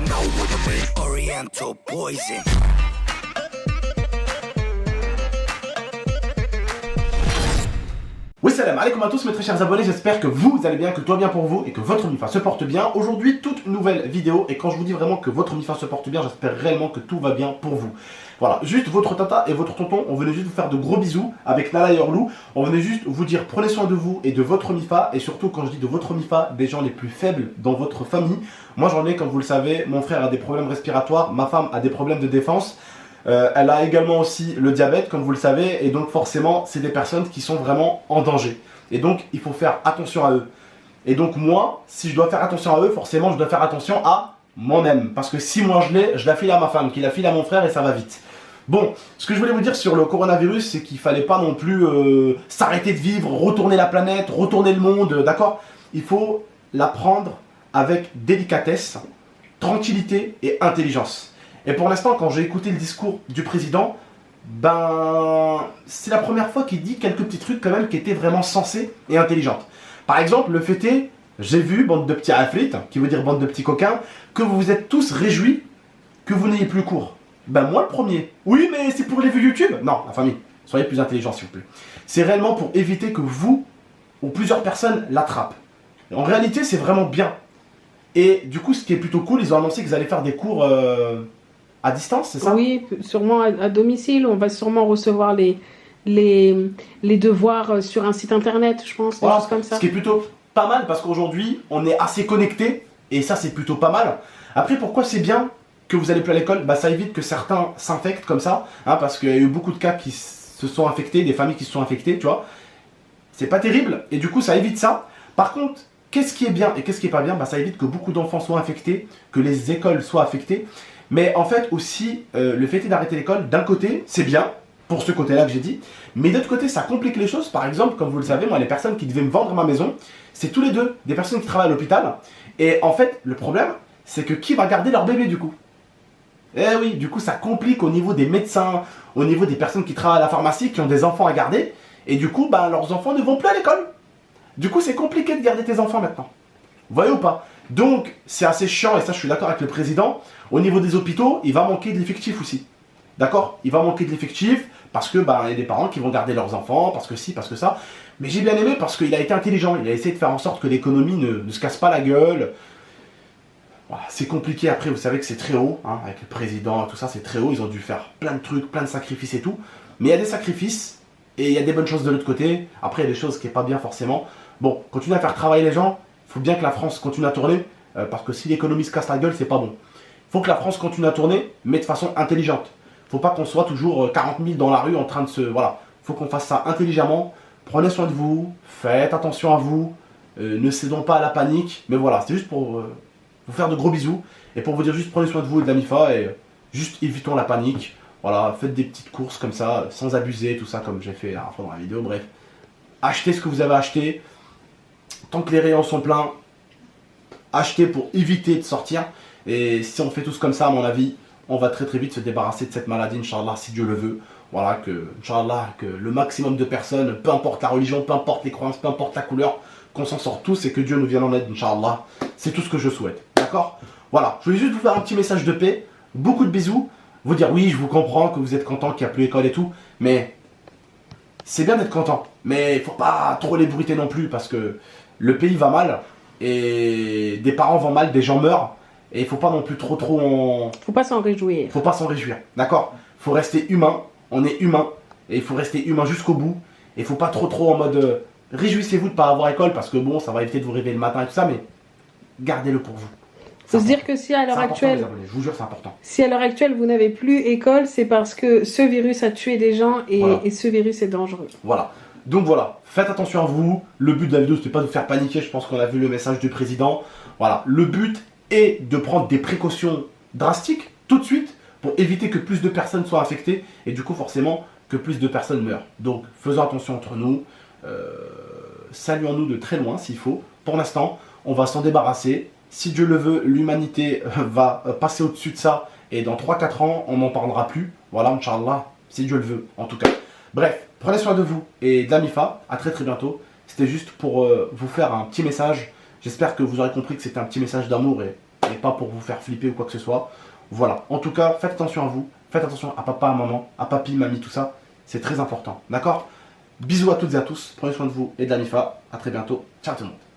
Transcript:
know what I mean. Oriental poison. Oui, salam alaikum à tous mes très chers abonnés, j'espère que vous allez bien, que tout va bien pour vous et que votre MIFA se porte bien. Aujourd'hui, toute nouvelle vidéo, et quand je vous dis vraiment que votre MIFA se porte bien, j'espère réellement que tout va bien pour vous. Voilà, juste votre tata et votre tonton, on venait juste vous faire de gros bisous avec Nala et Orlou. On venait juste vous dire prenez soin de vous et de votre MIFA, et surtout quand je dis de votre MIFA, des gens les plus faibles dans votre famille. Moi j'en ai, comme vous le savez, mon frère a des problèmes respiratoires, ma femme a des problèmes de défense. Elle a également aussi le diabète, comme vous le savez, et donc forcément, c'est des personnes qui sont vraiment en danger. Et donc, il faut faire attention à eux. Et donc moi, si je dois faire attention à eux, forcément, je dois faire attention à moi-même. Parce que si moi je l'ai, je la file à ma femme, qui la file à mon frère, et ça va vite. Bon, ce que je voulais vous dire sur le coronavirus, c'est qu'il fallait pas non plus s'arrêter de vivre, retourner la planète, retourner le monde, d'accord? Il faut la prendre avec délicatesse, tranquillité et intelligence. Et pour l'instant, quand j'ai écouté le discours du président, ben, c'est la première fois qu'il dit quelques petits trucs quand même qui étaient vraiment sensés et intelligents. Par exemple, le fait est, j'ai vu, bande de petits afflites, qui veut dire bande de petits coquins, que vous vous êtes tous réjouis que vous n'ayez plus cours. Ben moi le premier. Oui, mais c'est pour les vues YouTube. Non, la famille, soyez plus intelligents s'il vous plaît. C'est réellement pour éviter que vous ou plusieurs personnes l'attrapent. En réalité, c'est vraiment bien. Et du coup, ce qui est plutôt cool, ils ont annoncé qu'ils allaient faire des cours à distance, c'est ça? Oui, sûrement à domicile. On va sûrement recevoir les devoirs sur un site internet, je pense, des Voilà, choses comme ça. ce qui est plutôt pas mal parce qu'aujourd'hui, on est assez connectés et ça, c'est plutôt pas mal. Après, pourquoi c'est bien que vous allez plus à l'école? Bah, ça évite que certains s'infectent comme ça, hein, parce qu'il y a eu beaucoup de cas qui se sont infectés, des familles qui se sont infectées, tu vois. C'est pas terrible et du coup, ça évite ça. Par contre, qu'est-ce qui est bien et qu'est-ce qui est pas bien? Bah, ça évite que beaucoup d'enfants soient infectés, que les écoles soient affectées. Mais en fait aussi, le fait d'arrêter l'école, d'un côté, c'est bien, pour ce côté-là que j'ai dit, mais d'autre côté, ça complique les choses. Par exemple, comme vous le savez, moi, les personnes qui devaient me vendre ma maison, c'est tous les deux des personnes qui travaillent à l'hôpital. Et en fait, le problème, c'est que qui va garder leur bébé du coup? Eh oui, du coup, ça complique au niveau des médecins, au niveau des personnes qui travaillent à la pharmacie, qui ont des enfants à garder, et du coup, bah, leurs enfants ne vont plus à l'école. Du coup, c'est compliqué de garder tes enfants maintenant. Vous voyez ou pas? Donc, c'est assez chiant, et ça, je suis d'accord avec le président. Au niveau des hôpitaux, il va manquer de l'effectif aussi. D'accord? Il va manquer de l'effectif parce que bah, y a des parents qui vont garder leurs enfants, parce que si, parce que ça. Mais j'ai bien aimé parce qu'il a été intelligent. Il a essayé de faire en sorte que l'économie ne se casse pas la gueule. Voilà, c'est compliqué après, vous savez que c'est très haut, hein, avec le président et tout ça, c'est très haut. Ils ont dû faire plein de trucs, plein de sacrifices et tout. Mais il y a des sacrifices et il y a des bonnes choses de l'autre côté. Après, il y a des choses qui n'est pas bien forcément. Bon, continuez à faire travailler les gens. Il faut bien que la France continue à tourner, parce que si l'économie se casse la gueule, c'est pas bon. Il faut que la France continue à tourner, mais de façon intelligente. Il ne faut pas qu'on soit toujours 40 000 dans la rue en train de se... Voilà, il faut qu'on fasse ça intelligemment. Prenez soin de vous, faites attention à vous, ne cédons pas à la panique. Mais voilà, c'est juste pour vous faire de gros bisous et pour vous dire juste prenez soin de vous et de la MIFA et juste évitons la panique. Voilà, faites des petites courses comme ça, sans abuser, tout ça comme j'ai fait la fois dans la vidéo. Bref, achetez ce que vous avez acheté. Tant que les rayons sont pleins, achetez pour éviter de sortir. Et si on fait tous comme ça, à mon avis, on va très très vite se débarrasser de cette maladie, Inch'Allah, si Dieu le veut. Voilà, que, Inch'Allah, que le maximum de personnes, peu importe la religion, peu importe les croyances, peu importe la couleur, qu'on s'en sort tous et que Dieu nous vienne en aide, Inch'Allah. C'est tout ce que je souhaite, d'accord? Voilà, je voulais juste vous faire un petit message de paix, beaucoup de bisous, vous dire oui, je vous comprends que vous êtes content qu'il n'y a plus l'école et tout, mais c'est bien d'être content, mais il ne faut pas trop les bruiter non plus parce que le pays va mal et des parents vont mal, des gens meurent. Et il faut pas non plus trop Faut pas s'en réjouir. Faut pas s'en réjouir, d'accord? Faut rester humain, on est humain. Et il faut rester humain jusqu'au bout. Et il faut pas trop en mode réjouissez-vous de pas avoir école parce que bon, ça va éviter de vous réveiller le matin et tout ça, mais gardez-le pour vous. Faut se dire que si à l'heure actuelle, je vous jure, c'est important. si à l'heure actuelle vous n'avez plus école, c'est parce que ce virus a tué des gens et, voilà. et ce virus est dangereux. Voilà. Donc voilà, faites attention à vous. Le but de la vidéo, c'était pas de vous faire paniquer. Je pense qu'on a vu le message du président. Voilà, le but est de prendre des précautions drastiques tout de suite pour éviter que plus de personnes soient infectées et du coup forcément que plus de personnes meurent. Donc faisons attention entre nous, saluons-nous de très loin s'il faut. Pour l'instant, on va s'en débarrasser. Si Dieu le veut, l'humanité va passer au-dessus de ça et dans 3-4 ans, on n'en parlera plus. Voilà, Inch'Allah, si Dieu le veut en tout cas. Bref, prenez soin de vous et de la MIFA. À très bientôt. C'était juste pour vous faire un petit message. J'espère que vous aurez compris que c'était un petit message d'amour et et pas pour vous faire flipper ou quoi que ce soit. Voilà, en tout cas, faites attention à vous, faites attention à papa, à maman, à papi, mamie, tout ça, c'est très important, d'accord? Bisous à toutes et à tous, prenez soin de vous et de la MIFA, à très bientôt, ciao tout le monde.